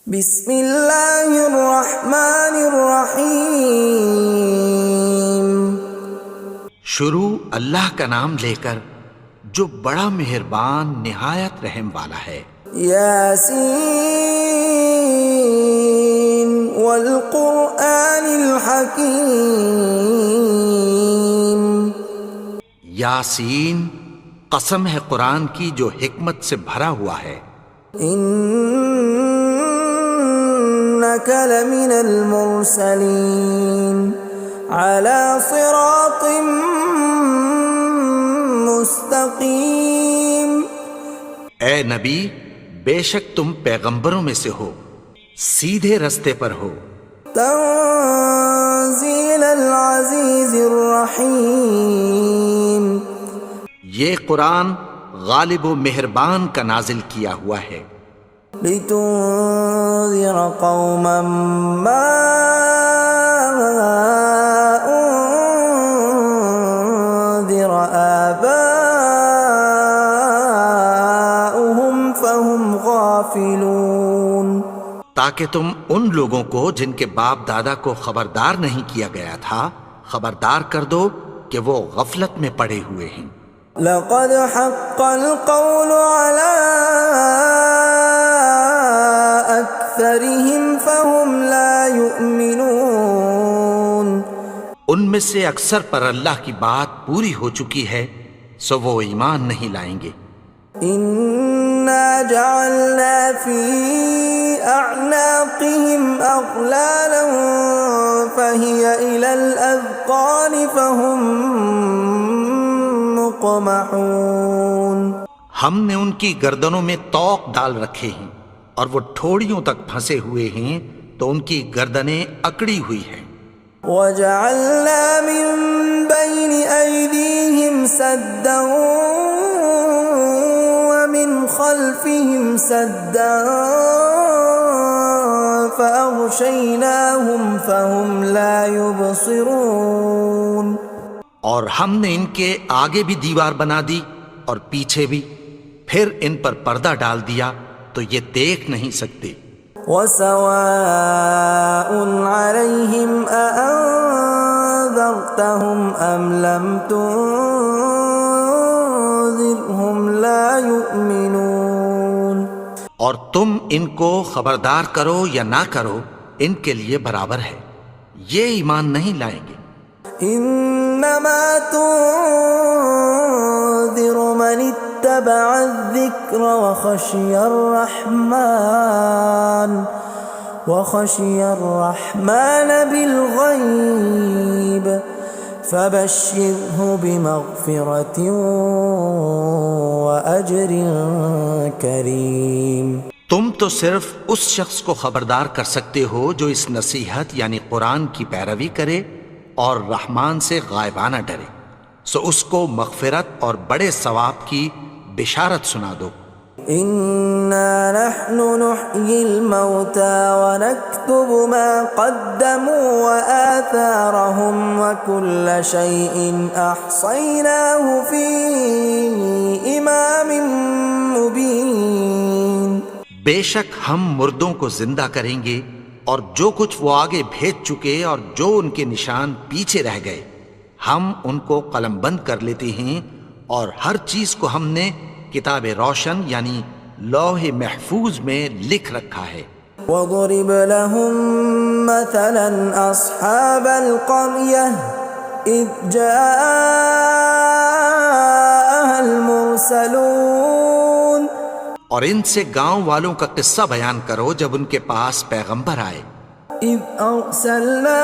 بسم اللہ الرحمن الرحیم۔ شروع اللہ کا نام لے کر جو بڑا مہربان نہایت رحم والا ہے۔ یاسین والقرآن الحکیم۔ یاسین، قسم ہے قرآن کی جو حکمت سے بھرا ہوا ہے۔ انک لمن المرسلین علی صراط مستقیم۔ اے نبی، بے شک تم پیغمبروں میں سے ہو، سیدھے رستے پر ہو۔ تنزیل العزیز الرحیم۔ یہ قرآن غالب و مہربان کا نازل کیا ہوا ہے۔ لتنذر قوما ما انذر آباؤهم فهم غافلون۔ تاکہ تم ان لوگوں کو جن کے باپ دادا کو خبردار نہیں کیا گیا تھا خبردار کر دو کہ وہ غفلت میں پڑے ہوئے ہیں۔ لقد حق القول على أكثرهم فهم لا يؤمنون۔ ان میں سے اکثر پر اللہ کی بات پوری ہو چکی ہے سو وہ ایمان نہیں لائیں گے۔ إنا جعلنا في أعناقهم أغلالا فهي إلى الأذقان فهم مقمحون۔ ہم نے ان کی گردنوں میں طوق ڈال رکھے ہیں اور وہ ٹھوڑیوں تک پھنسے ہوئے ہیں تو ان کی گردنیں اکڑی ہوئی ہیں۔ وَجَعَلْنَا مِن بَيْنِ أَيْدِيهِمْ سَدًّا وَمِنْ خَلْفِهِمْ سَدًّا فَأَغْشَيْنَاهُمْ فَهُمْ لَا يُبْصِرُونَ۔ اور ہم نے ان کے آگے بھی دیوار بنا دی اور پیچھے بھی، پھر ان پر پردہ ڈال دیا تو یہ دیکھ نہیں سکتے۔ وَسَوَاءٌ عَلَيْهِمْ أَأَنذَرْتَهُمْ أَمْ لَمْ تُنذِرْهُمْ لَا يُؤْمِنُونَ۔ اور تم ان کو خبردار کرو یا نہ کرو ان کے لیے برابر ہے، یہ ایمان نہیں لائیں گے۔ انما تنذر من اتبع الذکر وخشی الرحمن بالغیب فبشرہ بمغفرۃ واجر کریم۔ تم تو صرف اس شخص کو خبردار کر سکتے ہو جو اس نصیحت یعنی قرآن کی پیروی کرے اور رحمان سے غائبانہ ڈرے، سو اس کو مغفرت اور بڑے ثواب کی بشارت سنا دو۔ اِنَّا نَحْنُ نُحْيِي الْمَوْتَى وَنَكْتُبُ مَا قَدَّمُوا وَآثَارَهُمْ وَكُلَّ شَيْءٍ أَحْصَيْنَاهُ فِي إِمَامٍ مُبِينٍ۔ بے شک ہم مردوں کو زندہ کریں گے اور جو کچھ وہ آگے بھیج چکے اور جو ان کے نشان پیچھے رہ گئے ہم ان کو قلم بند کر لیتے ہیں، اور ہر چیز کو ہم نے کتاب روشن یعنی لوح محفوظ میں لکھ رکھا ہے۔ وَضُرِبْ لَهُم مَّثَلًا أَصْحَابَ الْقَرْيَةِ إِذْ جَاءَهَا الْمُرْسَلُونَ۔ اور ان سے گاؤں والوں کا قصہ بیان کرو جب ان کے پاس پیغمبر آئے۔ إِذْ أَرْسَلْنَا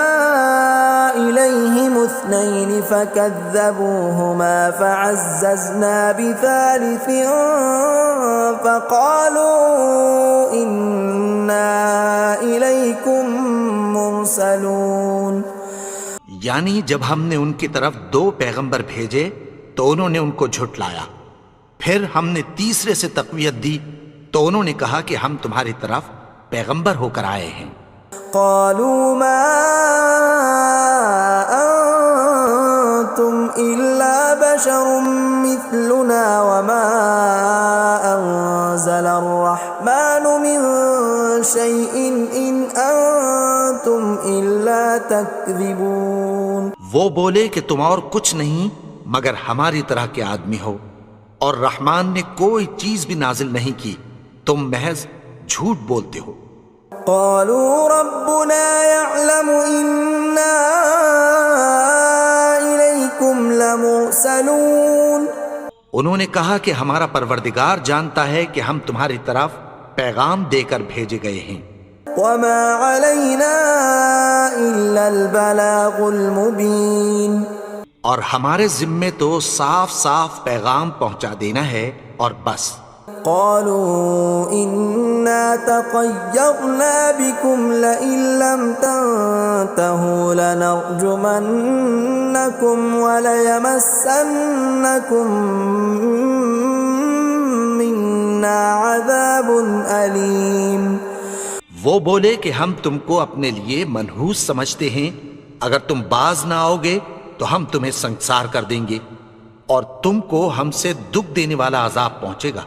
إِلَيْهِمُ اثْنَيْنِ فَكَذَّبُوهُمَا فَعَزَّزْنَا بِثَالِثٍ فَقَالُوا إِنَّا إِلَيْكُمْ مُرْسَلُونَ۔ یعنی جب ہم نے ان کی طرف دو پیغمبر بھیجے تو انہوں نے ان کو جھٹلایا، پھر ہم نے تیسرے سے تقویت دی تو انہوں نے کہا کہ ہم تمہاری طرف پیغمبر ہو کر آئے ہیں۔ قالوا ما أنتم إلا بشر مثلنا وما أنزل الرحمن من شيء إن أنتم إلا تكذبون. وہ بولے کہ تم اور کچھ نہیں مگر ہماری طرح کے آدمی ہو، اور رحمان نے کوئی چیز بھی نازل نہیں کی، تم محض جھوٹ بولتے ہو. قالوا ربنا يعلم إنا إليكم لمرسلون. انہوں نے کہا کہ ہمارا پروردگار جانتا ہے کہ ہم تمہاری طرف پیغام دے کر بھیجے گئے ہیں. وما علينا إلا البلاغ المبين. اور ہمارے ذمے تو صاف صاف پیغام پہنچا دینا ہے اور بس. قالوا إنا تطيرنا بكم لئن لم تنتهوا لنرجمنكم وليمسنكم منا عذاب أليم. وہ بولے کہ ہم تم کو اپنے لیے منحوس سمجھتے ہیں، اگر تم باز نہ آؤ گے تو ہم تمہیں سنسار کر دیں گے اور تم کو ہم سے دکھ دینے والا عذاب پہنچے گا.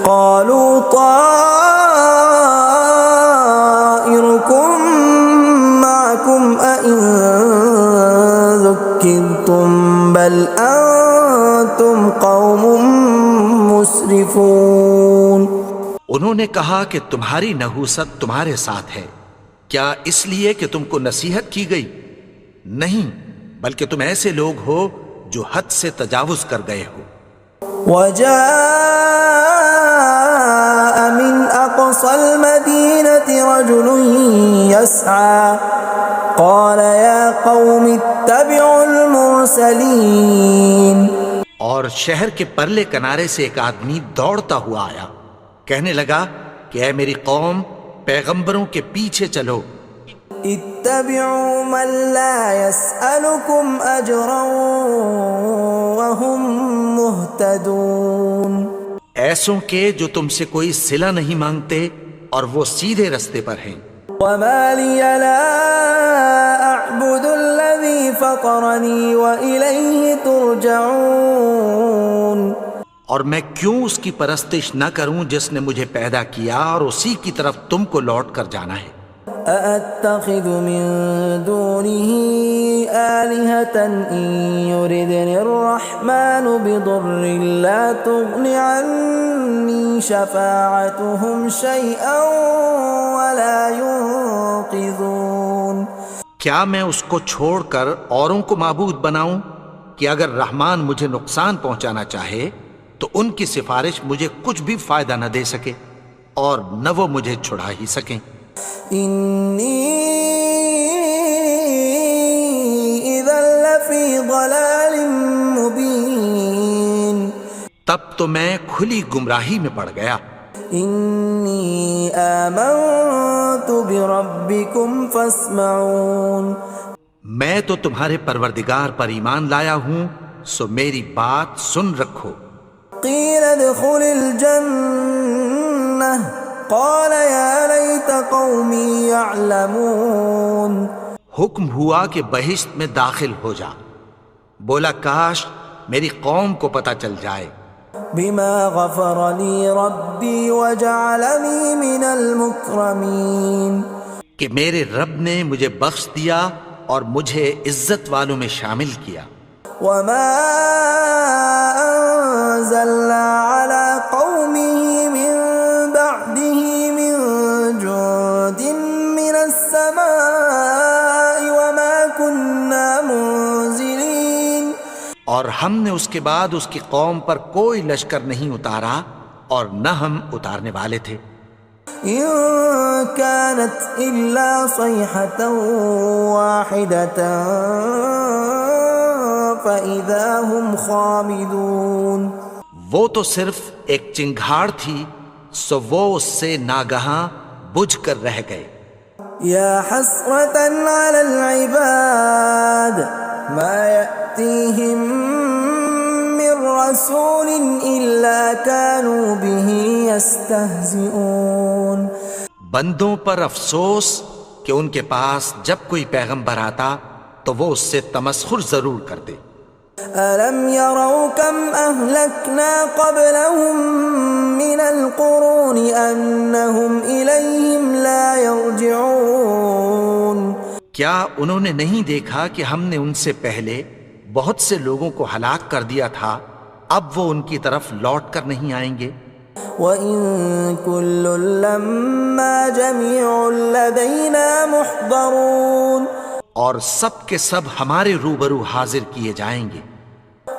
قالوا طائركم معكم أئن ذكرتم بل أنتم قوم مسرفون. انہوں نے کہا کہ تمہاری نحوست تمہارے ساتھ ہے، کیا اس لیے کہ تم کو نصیحت کی گئی؟ نہیں، بلکہ تم ایسے لوگ ہو جو حد سے تجاوز کر گئے ہو. وجاء من أقصى المدينة رجل يسعى قال يا قوم اتبعوا المرسلين. اور شہر کے پرلے کنارے سے ایک آدمی دوڑتا ہوا آیا، کہنے لگا کہ اے میری قوم، پیغمبروں کے پیچھے چلو. اتبعوا من لا يسألكم أجرا وهم مهتدون. ایسوں کے جو تم سے کوئی صلہ نہیں مانگتے اور وہ سیدھے رستے پر ہیں. وما لي لا أعبد الذي فطرني وإليه ترجعون. اور میں کیوں اس کی پرستش نہ کروں جس نے مجھے پیدا کیا اور اسی کی طرف تم کو لوٹ کر جانا ہے. أأتخذ من دونه آلهة إن يردني الرحمن بضر لا تغن عني شفاعتهم شيئا ولا ينقذون. کیا میں اس کو چھوڑ کر اوروں کو معبود بناؤں کہ اگر رحمان مجھے نقصان پہنچانا چاہے تو ان کی سفارش مجھے کچھ بھی فائدہ نہ دے سکے اور نہ وہ مجھے چھڑا ہی سکیں. إني إذا لفي ضلال مبين. تب تو میں کھلی گمراہی میں پڑ گیا. إني آمنت بربكم فاسمعون. میں تو تمہارے پروردگار پر ایمان لایا ہوں، سو میری بات سن رکھو. قيل ادخل الجنة قال يا ليت قومي يعلمون. حکم ہوا کہ بہشت میں داخل ہو جا. بولا کاش میری قوم کو پتہ چل جائے. بما غفر لي ربي وجعلني من المكرمين. کہ میرے رب نے مجھے بخش دیا اور مجھے عزت والوں میں شامل کیا. وما أنزلنا على قومه من بعده من جند من السماء وما كنا منزلين. اور ہم نے اس کے بعد اس کی قوم پر کوئی لشکر نہیں اتارا اور نہ ہم اتارنے والے تھے. إن كانت إلا صيحة واحدة فإذا هم خامدون. وہ تو صرف ایک چنگھاڑ تھی، سو وہ اس سے ناگہاں بجھ کر رہ گئے. يا حسرة على العباد ما يأتيهم من رسول إلا كانوا به يستهزئون. بندوں پر افسوس کہ ان کے پاس جب کوئی پیغمبر آتا تو وہ اس سے تمسخر ضرور کرتے. ألم يروا كم أهلكنا قبلهم من القرون أنهم إليهم لا يرجعون کیا انہوں نے نہیں دیکھا کہ ہم نے ان سے پہلے بہت سے لوگوں کو ہلاک کر دیا تھا، اب وہ ان کی طرف لوٹ کر نہیں آئیں گے؟ وَإِن كُلٌّ لَّمَّا جَمِيعٌ لَّدَيْنَا مُحْضَرُونَ اور سب کے سب ہمارے روبرو حاضر کیے جائیں گے۔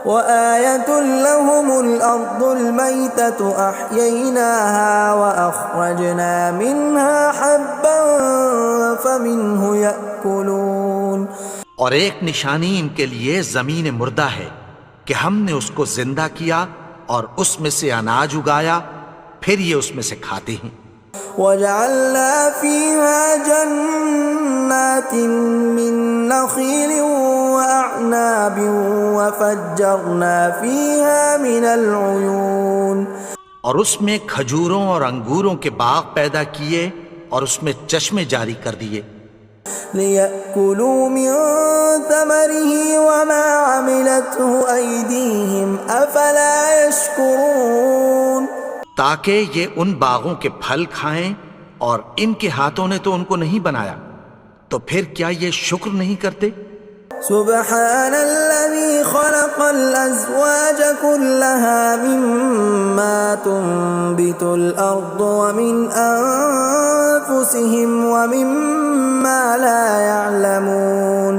وَآيَةٌ لَّهُمُ الْأَرْضُ الْمَيْتَةُ أَحْيَيْنَاهَا وَأَخْرَجْنَا مِنْهَا حَبًّا فَمِنْهُ يَأْكُلُونَ اور ایک نشانی ان کے لیے زمین مردہ ہے کہ ہم نے اس کو زندہ کیا اور اس میں سے اناج اگایا، پھر یہ اس میں سے کھاتے ہیں۔ وَجَعَلْنَا فِيهَا جَنَّاتٍ مِّن نَّخِيلٍ وَأَعْنَابٍ وَفَجَّرْنَا فِيهَا مِنَ الْعُيُونِ اور اس میں کھجوروں اور انگوروں کے باغ پیدا کیے اور اس میں چشمے جاری کر دیے، لِيَأْكُلُوا مِن ثَمَرِهِ وَمَا عَمِلَتْهُ أَيْدِيهِمْ أَفَلَا يَشْكُرُونَ تاکہ یہ ان باغوں کے پھل کھائیں، اور ان کے ہاتھوں نے تو ان کو نہیں بنایا، تو پھر کیا یہ شکر نہیں کرتے؟ سبحان الذي خلق الأزواج كلها مما تنبت الأرض ومن أنفسهم ومما لا يعلمون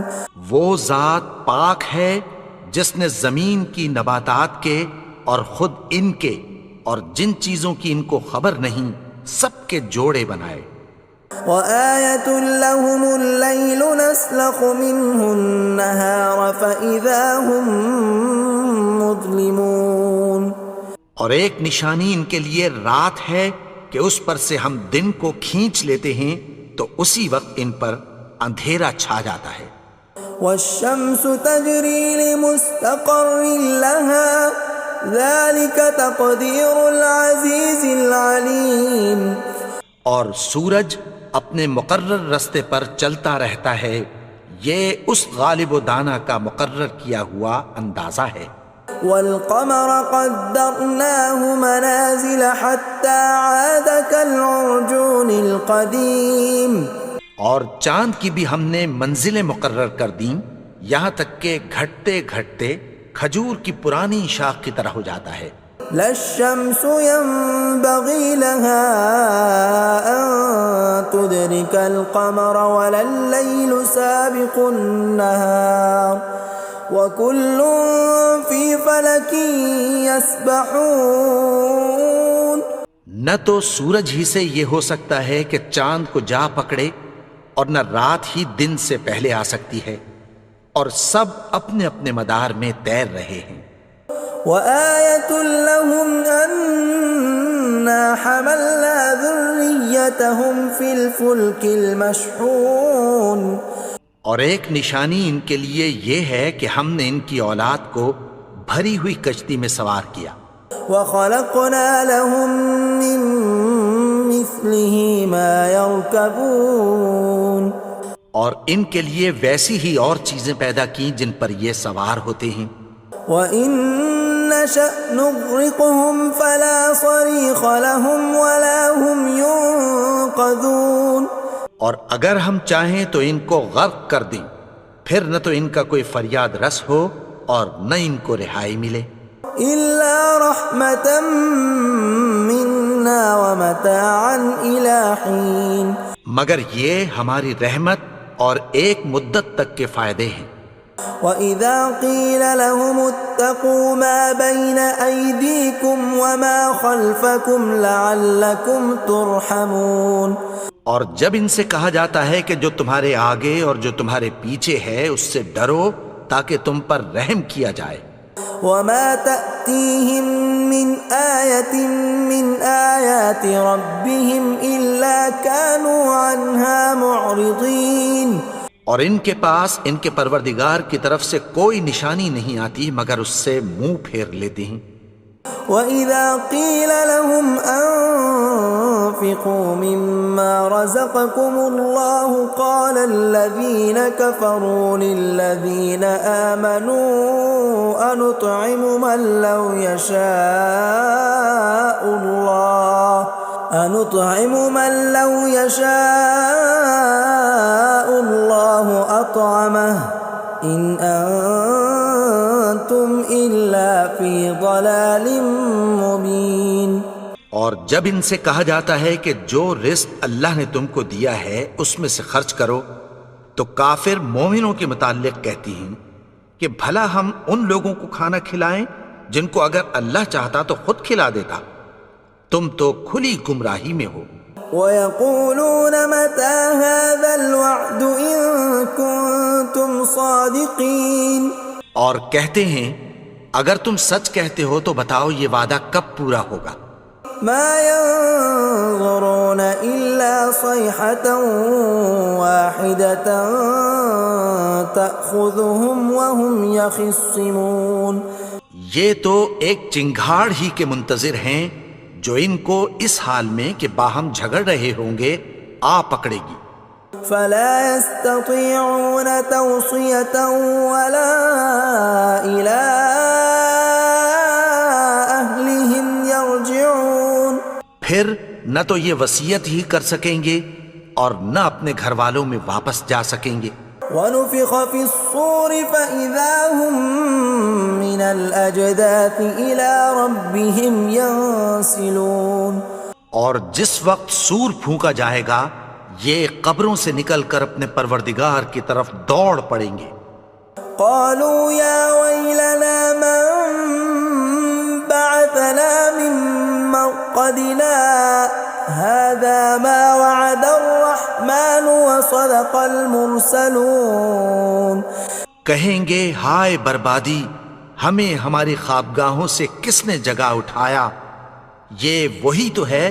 وہ ذات پاک ہے جس نے زمین کی نباتات کے اور خود ان کے اور جن چیزوں کی ان کو خبر نہیں سب کے جوڑے بنائے۔ وَآيَةٌ لَّهُمُ اللَّيْلُ نَسْلَخُ مِنْهُ النَّهَارَ فَإِذَا هُم مُظْلِمُونَ اور ایک نشانی ان کے لیے رات ہے کہ اس پر سے ہم دن کو کھینچ لیتے ہیں تو اسی وقت ان پر اندھیرا چھا جاتا ہے۔ وَالشَّمْسُ تَجْرِي لِمُسْتَقَرٍّ لَّهَا ذَلِكَ تَقْدِيرُ الْعَزِيزِ الْعَلِيمِ اور سورج اپنے مقرر رستے پر چلتا رہتا ہے، یہ اس غالب و دانا کا مقرر کیا ہوا اندازہ ہے۔ وَالْقَمَرَ قَدَّرْنَاهُ مَنَازِلَ حَتَّى عَادَ كَالْعُرْجُونِ الْقَدِيمِ اور چاند کی بھی ہم نے منزلیں مقرر کر دیں، یہاں تک کہ گھٹتے گھٹتے کھجور کی پرانی شاخ کی طرح ہو جاتا ہے۔ لا الشمس ينبغي لها أن تدرك القمر ولا الليل سابق النهار وكل في فلك يسبحون نہ تو سورج ہی سے یہ ہو سکتا ہے کہ چاند کو جا پکڑے، اور نہ رات ہی دن سے پہلے آ سکتی ہے، اور سب اپنے اپنے مدار میں تیر رہے ہیں۔ وَآيَةٌ لَّهُمْ أَنَّا حَمَلْنَا ذُرِّيَّتَهُمْ فِي الْفُلْكِ الْمَشْحُونِ اور ایک نشانی ان کے لیے یہ ہے کہ ہم نے ان کی اولاد کو بھری ہوئی کشتی میں سوار کیا۔ وَخَلَقْنَا لَهُم مِّن مِّثْلِهِ مَا يَرْكَبُونَ اور ان کے لیے ویسی ہی اور چیزیں پیدا کی جن پر یہ سوار ہوتے ہیں۔ وَإِن نَّشَأْ نُغْرِقْهُمْ فَلَا صَرِيخَ لَهُمْ وَلَا هُمْ يُنقَذُونَ اور اگر ہم چاہیں تو ان کو غرق کر دیں، پھر نہ تو ان کا کوئی فریاد رس ہو اور نہ ان کو رہائی ملے۔ إِلَّا رَحْمَةً مِّنَّا وَمَتَاعًا إِلَىٰ حِينٍ مگر یہ ہماری رحمت اور ایک مدت تک کے فائدے ہیں۔ وَإِذَا قِيلَ لَهُمُ اتَّقُوا مَا بَيْنَ أَيْدِيكُمْ وَمَا خَلْفَكُمْ لَعَلَّكُمْ تُرْحَمُونَ اور جب ان سے کہا جاتا ہے کہ جو تمہارے آگے اور جو تمہارے پیچھے ہے اس سے ڈرو تاکہ تم پر رحم کیا جائے۔ وَمَا تَأْتِيهِم مِّنْ آيَةٍ مِّنْ آيَاتِ رَبِّهِمْ إِلَّا كَانُوا عَنْهَا مُعْرِضِينَ اور ان کے پاس ان کے پروردگار کی طرف سے کوئی نشانی نہیں آتی مگر اس سے منہ پھیر لیتے ہیں۔ وَإِذَا قِيلَ لَهُمْ وأنفقوا مما رزقكم الله قال الذين كفروا للذين آمنوا أنطعم من لو يشاء الله أطعمه إن أنتم إلا في ضلال مبين۔ اور جب ان سے کہا جاتا ہے کہ جو رزق اللہ نے تم کو دیا ہے اس میں سے خرچ کرو، تو کافر مومنوں کے متعلق کہتی ہیں کہ بھلا ہم ان لوگوں کو کھانا کھلائیں جن کو اگر اللہ چاہتا تو خود کھلا دیتا، تم تو کھلی گمراہی میں ہو۔ وَيَقُولُونَ مَتَى هَذَا الْوَعْدُ إِن كُنتُمْ صَادِقِينَ، اور کہتے ہیں اگر تم سچ کہتے ہو تو بتاؤ یہ وعدہ کب پورا ہوگا۔ مَا يَنظُرُونَ إِلَّا صَيْحَةً وَاحِدَةً تَأْخُذُهُمْ وَهُمْ يَخِصِّمُونَ، یہ تو ایک چنگھاڑ ہی کے منتظر ہیں جو ان کو اس حال میں کہ باہم جھگڑ رہے ہوں گے آ پکڑے گی۔ فَلَا يَسْتَطِيعُونَ تَوْصِيَةً وَلَا إِلَىٰ أَهْلِهِمْ يَرْجِعُونَ، پھر نہ تو یہ وصیت ہی کر سکیں گے اور نہ اپنے گھر والوں میں واپس جا سکیں گے۔ وَنُفِخَ فِي الصُّورِ فَإِذَا هُم مِّنَ الْأَجْدَاثِ إِلَىٰ رَبِّهِمْ يَنسِلُونَ، اور جس وقت سور پھونکا جائے گا یہ قبروں سے نکل کر اپنے پروردگار کی طرف دوڑ پڑیں گے۔ قالوا يا ويلنا من بعثنا من مرقدنا هذا ما وعد الرحمن وصدق المرسلون، کہیں گے ہائے بربادی، ہمیں ہماری خوابگاہوں سے کس نے جگا اٹھایا، یہ وہی تو ہے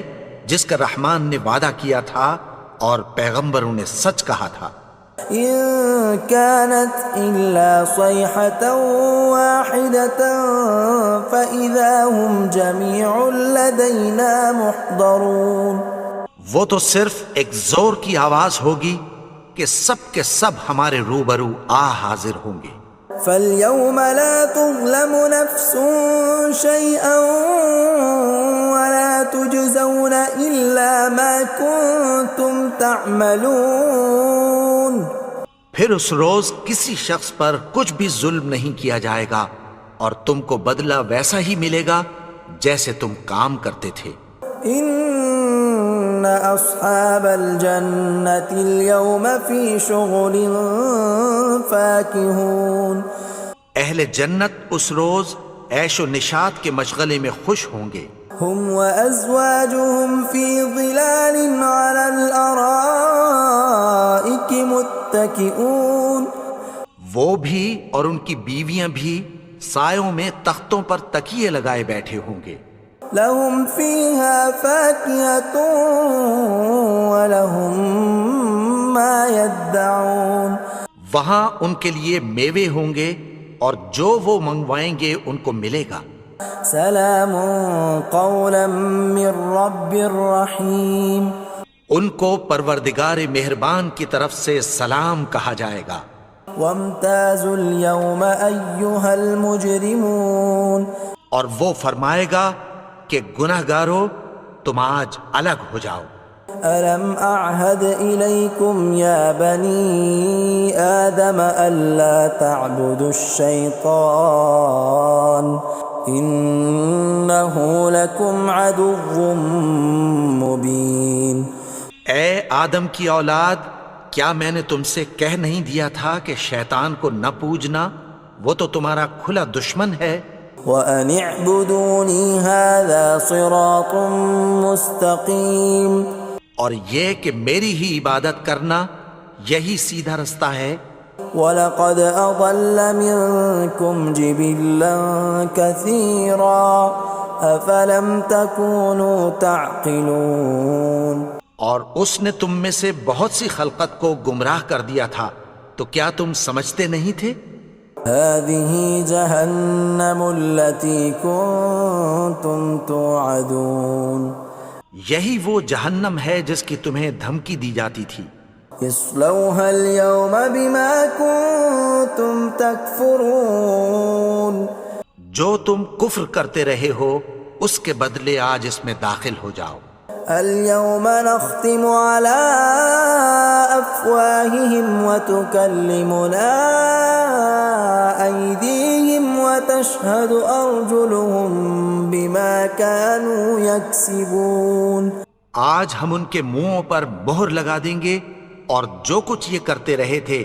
جس کا رحمان نے وعدہ کیا تھا اور پیغمبروں نے سچ کہا تھا۔ إن كانت إلا صيحة واحدة فإذا هم جميع لدينا محضرون، وہ تو صرف ایک زور کی آواز ہوگی کہ سب کے سب ہمارے روبرو آ حاضر ہوں گے۔ فاليوم لا تظلم نفس شيئا ولا تجزون إلا ما كنتم تعملون، پھر اس روز کسی شخص پر کچھ بھی ظلم نہیں کیا جائے گا اور تم کو بدلہ ویسا ہی ملے گا جیسے تم کام کرتے تھے۔ ان اصحاب الجنة اليوم في شغل فاكهون، اہل جنت اس روز عیش و نشاط کے مشغلے میں خوش ہوں گے۔ هم وازواجهم في ظلال على الارائك متكئون، وہ بھی اور ان کی بیویاں بھی سایوں میں تختوں پر تکیے لگائے بیٹھے ہوں گے۔ لهم فيها فاكهة ولهم ما يدعون، وہاں ان کے لیے میوے ہوں گے اور جو وہ منگوائیں گے ان کو ملے گا۔ سلام قولا من رب رحیم، ان کو پروردگار مہربان کی طرف سے سلام کہا جائے گا۔ وامتازوا اليوم ایھا المجرمون، اور وہ فرمائے گا کہ گنہگارو تم آج الگ ہو جاؤ۔ ألم أعهد إليكم يا بني آدم ألا تعبدوا الشيطان إنه لكم عدو مبين۔ اے آدم کی اولاد، کیا میں نے تم سے کہہ نہیں دیا تھا کہ شیطان کو نہ پوجنا، وہ تو تمہارا کھلا دشمن ہے۔ وَأَنِ اعْبُدُونِي هَذَا صِرَاطٌ مُسْتَقِيمٌ، اور یہ کہ میری ہی عبادت کرنا یہی سیدھا رستہ ہے۔ وَلَقَدْ أَضَلَّ مِنْكُمْ جِبِلًّا كَثِيرًا أَفَلَمْ تَكُونُوا تَعْقِلُونَ، اور اس نے تم میں سے بہت سی خلقت کو گمراہ کر دیا تھا، تو کیا تم سمجھتے نہیں تھے؟ هَذِهِ جَهَنَّمُ الَّتِي كُنْتُمْ تُوعَدُونَ، یہی وہ جہنم ہے جس کی تمہیں دھمکی دی جاتی تھی. اصلوها اليوم بما كنتم تكفرون. جو تم کفر کرتے رہے ہو اس کے بدلے آج اس میں داخل ہو جاؤ. اليوم نختم على أفواههم وتكلمنا أيديهم وتشهد أرجلهم بما كانوا يكسبون. آج ہم ان کے منہوں پر مہر لگا دیں گے اور جو کچھ یہ کرتے رہے تھے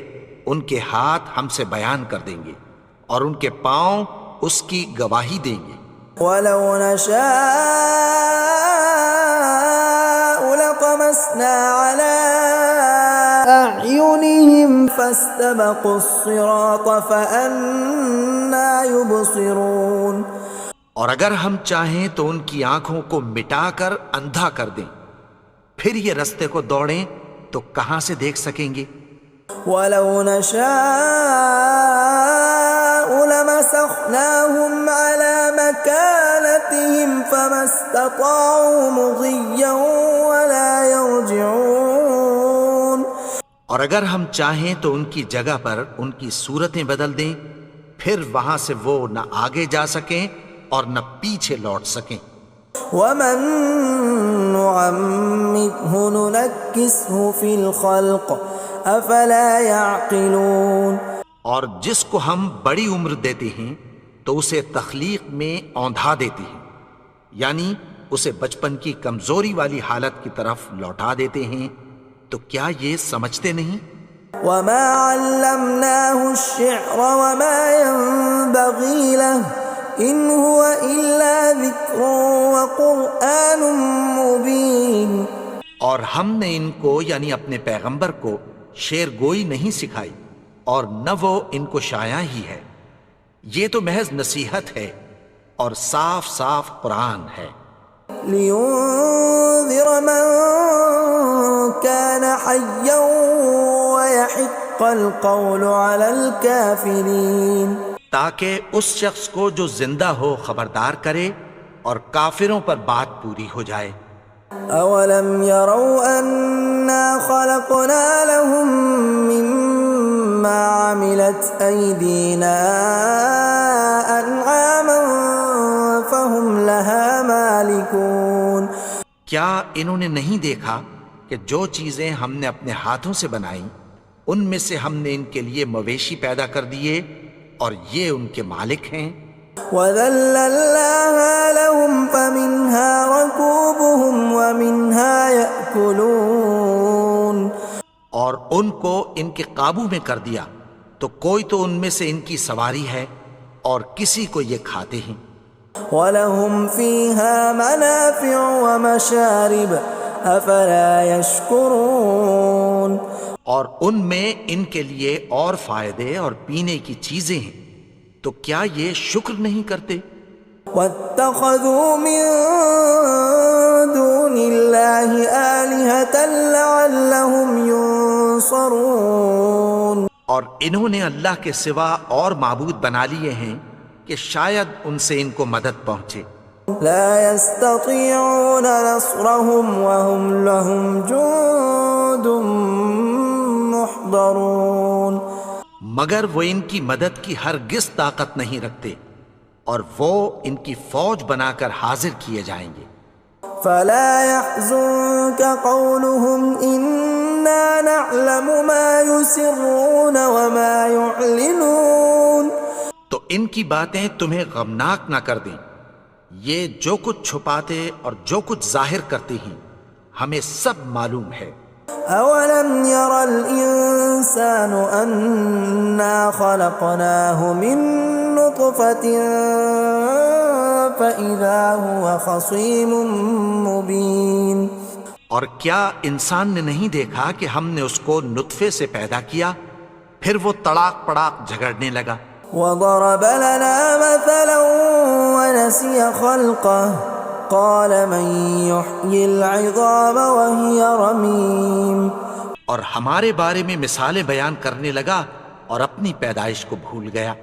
ان کے ہاتھ ہم سے بیان کر دیں گے اور ان کے پاؤں اس کی گواہی دیں گے. ولو نشاء لطمسنا على أعينهم فاستبقوا الصراط فأنى يبصرون. اور اگر ہم چاہیں تو ان کی آنکھوں کو مٹا کر اندھا کر دیں، پھر یہ رستے کو دوڑیں تو کہاں سے دیکھ سکیں گے. ولو نشاء لمسخناهم على مكانتهم فما استطاعوا مضيا ولا يرجعون. اور اگر ہم چاہیں تو ان کی جگہ پر ان کی صورتیں بدل دیں، پھر وہاں سے وہ نہ آگے جا سکیں اور نہ پیچھے لوٹ سکیں. ومن نعمره ننكسه في الخلق افلا يعقلون. اور جس کو ہم بڑی عمر دیتے ہیں تو اسے تخلیق میں اوندھا دیتے ہیں، یعنی اسے بچپن کی کمزوری والی حالت کی طرف لوٹا دیتے ہیں. تو کیا یہ سمجھتے نہیں؟ وما علمناه الشعر وما ينبغي له ان هو الا ذکر وقرآن مبین. اور ہم نے ان کو یعنی اپنے پیغمبر کو شعر گوئی نہیں سکھائی اور نہ وہ ان کو شایع ہی ہے، یہ تو محض نصیحت ہے اور صاف صاف قرآن ہے. لینذر من كان حیا ويحق القول على الكافرین. تاکہ اس شخص کو جو زندہ ہو خبردار کرے اور کافروں پر بات پوری ہو جائے. اولم يروا انا خلقنا لهم مما عملت ايدينا انعاما فهم لها مالكون. کیا انہوں نے نہیں دیکھا کہ جو چیزیں ہم نے اپنے ہاتھوں سے بنائیں ان میں سے ہم نے ان کے لیے مویشی پیدا کر دیے اور یہ ان کے مالک ہیں. وَذَلَّلْنَاهَا لَهُمْ فَمِنْهَا رَكُوبُهُمْ وَمِنْهَا يَأْكُلُونَ. اور ان کو ان کے قابو میں کر دیا تو کوئی تو ان میں سے ان کی سواری ہے اور کسی کو یہ کھاتے ہیں. وَلَهُمْ فِيهَا مَنَافِعُ وَمَشَارِبُ أَفَلَا يَشْكُرُونَ. اور ان میں ان کے لیے اور فائدے اور پینے کی چیزیں ہیں، تو کیا یہ شکر نہیں کرتے؟ وَاتَّخَذُوا مِن دُونِ اللَّهِ آلِهَةً لَعَلَّهُمْ يُنصَرُونَ. اور انہوں نے اللہ کے سوا اور معبود بنا لیے ہیں کہ شاید ان سے ان کو مدد پہنچے. لا يستطيعون نصرهم وهم لهم جند محضرون. مگر وہ ان کی مدد کی ہرگز طاقت نہیں رکھتے اور وہ ان کی فوج بنا کر حاضر کیے جائیں گے. فلا يحزنك قولهم إنا نعلم ما يسرون وما يعلنون. تو ان کی باتیں تمہیں غمناک نہ کر دیں، یہ جو کچھ چھپاتے اور جو کچھ ظاہر کرتے ہیں ہمیں سب معلوم ہے. اولم ير الانسان انا خلقناه من نطفة فاذا هو خصيم مبين. اور کیا انسان نے نہیں دیکھا کہ ہم نے اس کو نطفے سے پیدا کیا پھر وہ تڑاک پڑاک جھگڑنے لگا. وضرب لنا مثلا ونسي خلقه قال من يحيي العظام وهي رميم. اور ہمارے بارے میں مثالیں بیان کرنے لگا اور اپنی پیدائش کو بھول گیا.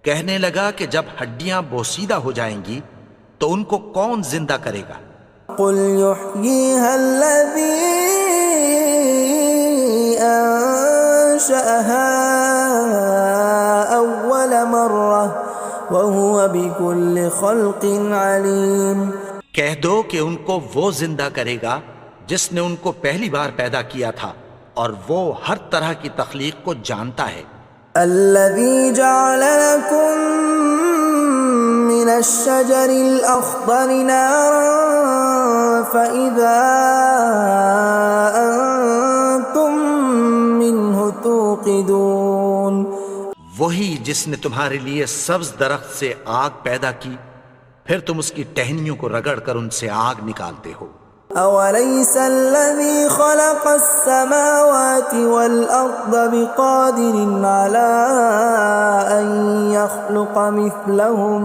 کہنے لگا کہ جب ہڈیاں بوسیدہ ہو جائیں گی تو ان کو کون زندہ کرے گا قل يحييها الذي أنشأها أول مرة وهو بكل خلق عليم۔ کہہ دو کہ ان کو وہ زندہ کرے گا جس نے ان کو پہلی بار پیدا کیا تھا، اور وہ ہر طرح کی تخلیق کو جانتا ہے۔ الذي جعل لكم من الشجر الأخضر نارا فإذا أنتم منه توقدون، وہی جس نے تمہارے لیے سبز درخت سے آگ پیدا کی، پھر تم اس کی ٹہنیوں کو رگڑ کر ان سے آگ نکالتے ہو۔ أوليس الذي خلق السماوات والأرض بقادر على أن يخلق مثلهم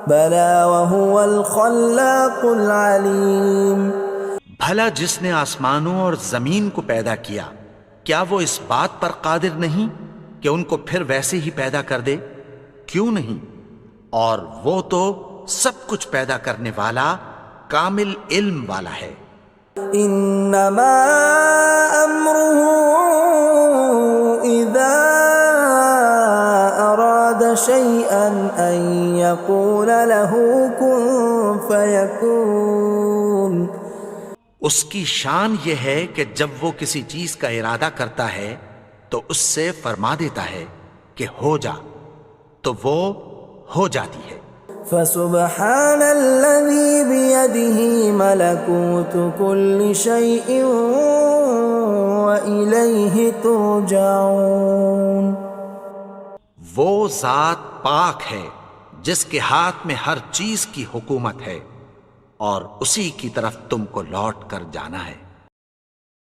بلى وهو الخلاق العليم۔ بھلا جس نے آسمانوں اور زمین کو پیدا کیا، کیا وہ اس بات پر قادر نہیں کہ ان کو پھر ویسے ہی پیدا کر دے؟ کیوں نہیں؟ اور وہ تو سب کچھ پیدا کرنے والا، کامل علم والا ہے۔ انما امره اذا اراد شيئا ان يقول له كن فيكون۔ اس کی شان یہ ہے کہ جب وہ کسی چیز کا ارادہ کرتا ہے تو اس سے فرما دیتا ہے کہ ہو جا، تو وہ ہو جاتی ہے۔ فسبحان الذي بيده ملكوت كل شيء وإليه ترجعون۔ وہ ذات پاک ہے جس کے ہاتھ میں ہر چیز کی حکومت ہے، اور اسی کی طرف تم کو لوٹ کر جانا ہے۔